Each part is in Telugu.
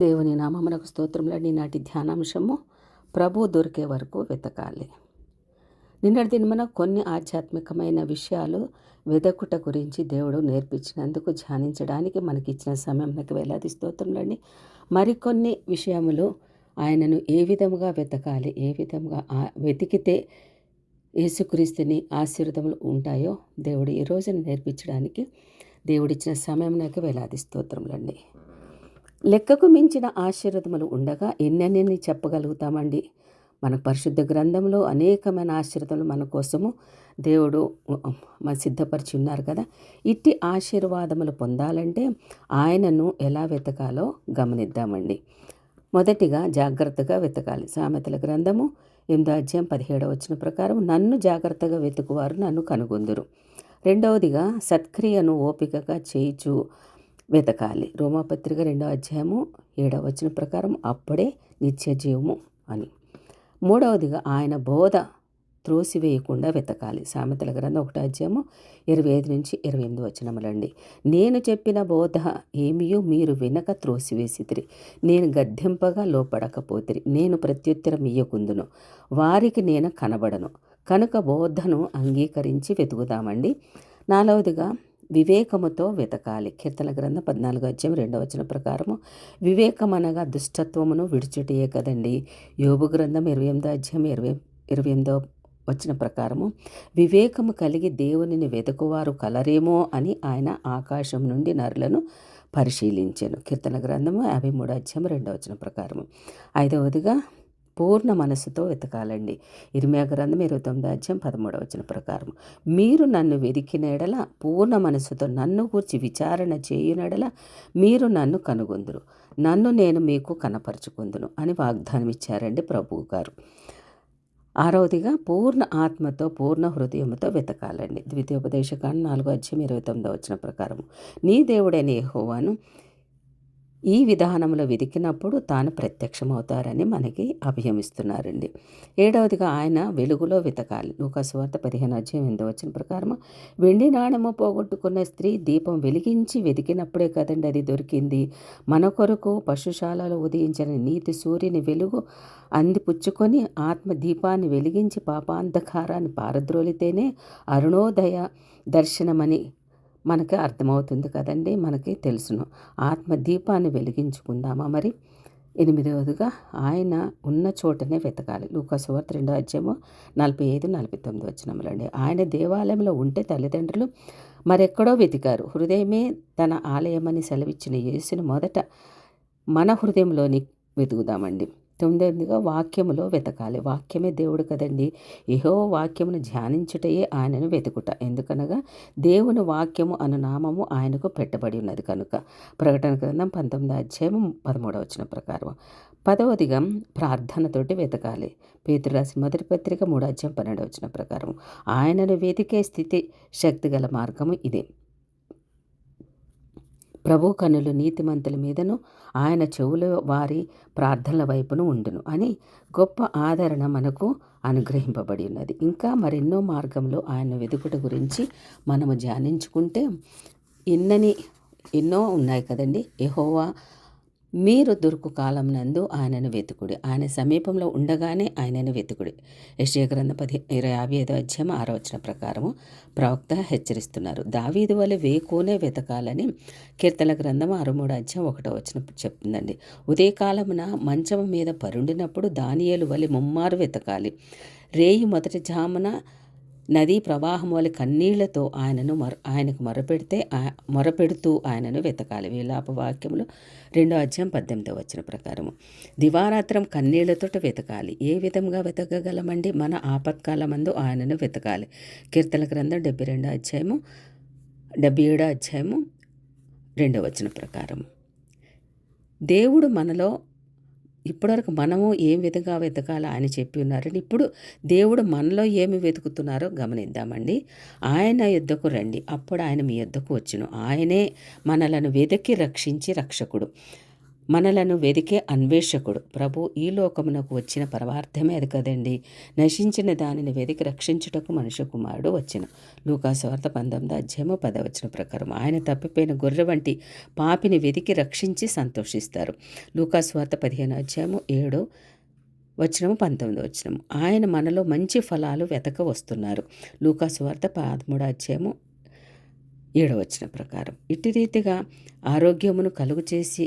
దేవుని నామమునకు స్తోత్రములు. ఈనాటి ధ్యానాంశము ప్రభు దొరికే వరకు వెతకాలి. నిన్నటి దినమున కొన్ని ఆధ్యాత్మికమైన విషయాలు వెదకుట గురించి దేవుడు నేర్పించినందుకు ధ్యానించడానికి మనకిచ్చిన సమయంకి వేలాది స్తోత్రములండి. మరికొన్ని విషయములు ఆయనను ఏ విధముగా వెతకాలి, ఏ విధముగా వెతికితే యేసుక్రీస్తుని ఆశీర్వాదములు ఉంటాయో దేవుడు ఈ రోజున నేర్పించడానికి దేవుడిచ్చిన సమయంకి వేలాది స్తోత్రములండి. లెక్కకు మించిన ఆశీర్వాదములు ఉండగా ఎన్నెన్ని చెప్పగలుగుతామండి. మన పరిశుద్ధ గ్రంథంలో అనేకమైన ఆశీర్వాదాలు మన కోసము దేవుడు సిద్ధపరిచి ఉన్నారు కదా. ఇట్టి ఆశీర్వాదములు పొందాలంటే ఆయనను ఎలా వెతకాలో గమనిద్దామండి. మొదటిగా జాగ్రత్తగా వెతకాలి. సామెతల గ్రంథము 8:17 ప్రకారం నన్ను జాగ్రత్తగా వెతుకువారు నన్ను కనుగొందురు. రెండవదిగా సత్క్రియను ఓపికగా చేయిచు వెతకాలి. రోమాపత్రిక 2:7 ప్రకారం అప్పుడే నిత్య జీవము అని. మూడవదిగా ఆయన బోధ త్రోసివేయకుండా వెతకాలి. సామెతల గ్రంథం 1:25-28 నేను చెప్పిన బోధ ఏమియో మీరు వినక త్రోసివేసితిరి, నేను గద్దింపగా లోపడకపోతిరి, నేను ప్రత్యుత్తరం ఇయ్యకుందును, వారికి నేను కనబడను, కనుక బోధను అంగీకరించి వెతుకుదామండి. నాలుగవదిగా వివేకముతో వెతకాలి. కీర్తన గ్రంథం 14:2 ప్రకారము వివేకం అనగా దుష్టత్వమును విడిచుటయే కదండి. యోబు గ్రంథం 28:28 ప్రకారము వివేకము కలిగి దేవునిని వెతుకువారు కలరేమో అని ఆయన ఆకాశం నుండి నరులను పరిశీలించాను. కీర్తన గ్రంథము 53:2 ప్రకారము. ఐదవదిగా పూర్ణ మనసుతో వెతకాలండి. ఇర్మియా గ్రంథం 29:13 ప్రకారం మీరు నన్ను వెదికిన ఎడల పూర్ణ మనసుతో నన్ను గూర్చి విచారణ చేయునెడల మీరు నన్ను కనుగొందురు, నన్ను నేను మీకు కనపరుచుకుందును అని వాగ్దానం ఇచ్చారండి ప్రభువు గారు. ఆరవదిగా పూర్ణ ఆత్మతో పూర్ణ హృదయంతో వెతకాలండి. ద్వితీయోపదేశకాండం 4:29 ప్రకారం నీ దేవుడైన యెహోవాను ఈ విధానంలో వెతికినప్పుడు తాను ప్రత్యక్షమవుతారని మనకి అభయమిస్తున్నారండి. ఏడవదిగా ఆయన వెలుగులో వెతకాలి. లూకా సువార్త 15:8 ప్రకారం వెండి నాణెము పోగొట్టుకున్న స్త్రీ దీపం వెలిగించి వెతికినప్పుడే కదండి అది దొరికింది. మన కొరకు పశుశాలలో ఉదయించిన నీతి సూర్యుని వెలుగు అందిపుచ్చుకొని ఆత్మ దీపాన్ని వెలిగించి పాపాంధకారాన్ని పారద్రోలితేనే అరుణోదయ దర్శనమని మనకి అర్థమవుతుంది కదండి. మనకి తెలుసును. ఆత్మ దీపాన్ని వెలిగించుకుందామా మరి. ఎనిమిదవదిగా ఆయన ఉన్న చోటనే వెతకాలి. లూకా సువార్త 2:45-49 ఆయన దేవాలయంలో ఉంటే తల్లిదండ్రులు మరెక్కడో వెతికారు. హృదయమే తన ఆలయమని సెలవిచ్చిన యేసును మొదట మన హృదయంలోని వెతుకుదామండి. 9వదిగా వాక్యములో వెతకాలి. వాక్యమే దేవుడు కదండి. యెహోవా వాక్యమును ధ్యానించుటయే ఆయనను వెతుకుట. ఎందుకనగా దేవుని వాక్యము అను నామము ఆయనకు పెట్టబడి ఉన్నది కనుక. ప్రకటన గ్రంథం 19:13 ప్రకారం. 10వదిగా ప్రార్థనతోటి వెతకాలి. పేతురు రాసిన మొదటి పత్రిక 3:12 ప్రకారం ఆయనను వెతికే స్థితి శక్తి గల మార్గము ఇదే. ప్రభు కన్నులు నీతిమంతుల మీదను ఆయన చెవుల వారి ప్రార్థనల వైపును ఉండును అని గొప్ప ఆదరణ మనకు అనుగ్రహింపబడి ఉన్నది. ఇంకా మరెన్నో మార్గంలో ఆయన వెతుకుట గురించి మనము ధ్యానించుకుంటే ఎన్నో ఉన్నాయి కదండి. యెహోవా మీరు దొరుకు కాలం నందు ఆయనను వెతుకుడి, ఆయన సమీపంలో ఉండగానే ఆయనను వెతుకుడి. యెషయా గ్రంథం 55:6 ప్రకారము ప్రవక్త హెచ్చరిస్తున్నారు. దావీదు వలె వేకునే వెతకాలని కీర్తన గ్రంథం 63:1 చెప్తుందండి. ఉదయకాలమున మంచం మీద పరుండినప్పుడు దానియేలు వలె ముమ్మారు వెతకాలి. రేయి మొదటి జామున నదీ ప్రవాహం వలె కన్నీళ్లతో ఆయనకు మొరపెడుతూ ఆయనను వెతకాలి. విలాప వాక్యములు 2:18 ప్రకారము దివారాత్రం కన్నీళ్లతో వెతకాలి. ఏ విధంగా వెతకగలమండి? మన ఆపత్కాలమందు ఆయనను వెతకాలి. కీర్తన గ్రంథం 77:2 ప్రకారం దేవుడు మనలో ఇప్పటివరకు మనము ఏం విధంగా వెతకాలో ఆయన చెప్పి ఉన్నారని ఇప్పుడు దేవుడు మనలో ఏమి వెతుకుతున్నారో గమనిద్దామండి. ఆయన యుద్ధకు రండి, అప్పుడు ఆయన మీ యుద్ధకు వచ్చును. ఆయనే మనలను వెతికి రక్షించి రక్షకుడు. మనలను వెదికే అన్వేషకుడు. ప్రభు ఈ లోకమునకు వచ్చిన పరమార్థమే అది కదండి. నశించిన దానిని వెదికి రక్షించుటకు మనుష్య కుమారుడు వచ్చెను. లూకాసు వార్త 19:10 ప్రకారం ఆయన తప్పిపోయిన గొర్రె వంటి పాపిని వెదికి రక్షించి సంతోషిస్తారు. లూకాసు వార్త 15:7-19. ఆయన మనలో మంచి ఫలాలు వెతక వస్తున్నారు. లూకాసు వార్త 13:7 ప్రకారం. ఇట్టి రీతిగా ఆరోగ్యమును కలుగు చేసి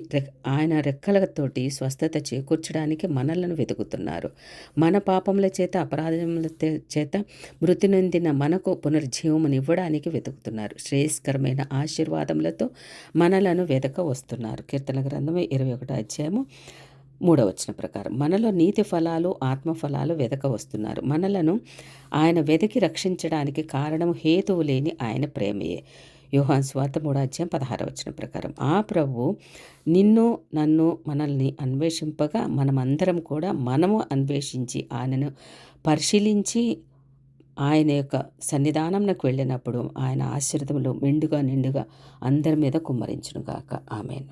ఆయన రెక్కలతోటి స్వస్థత చేకూర్చడానికి మనలను వెతుకుతున్నారు. మన పాపముల చేత అపరాధముల చేత మృతి నొందిన మనకు పునర్జీవమునివ్వడానికి వెతుకుతున్నారు. శ్రేయస్కరమైన ఆశీర్వాదములతో మనలను వెతక వస్తున్నారు. కీర్తన గ్రంథము 21:3 ప్రకారం. మనలో నీతి ఫలాలు, ఆత్మఫలాలు వెతక వస్తున్నారు. మనలను ఆయన వెతికి రక్షించడానికి కారణం హేతువు లేని ఆయన ప్రేమయే. యోహాను సువార్త 3:16 ప్రకారం. ఆ ప్రభువు నిన్ను నన్ను మనల్ని అన్వేషింపగా మనమందరం కూడా మనము అన్వేషించి ఆయనను పరిశీలించి ఆయన యొక్క సన్నిధానంకు వెళ్ళినప్పుడు ఆయన ఆశీర్వాదములు మెండుగా నిండుగా అందరి మీద కుమ్మరించును గాక. ఆమేన్.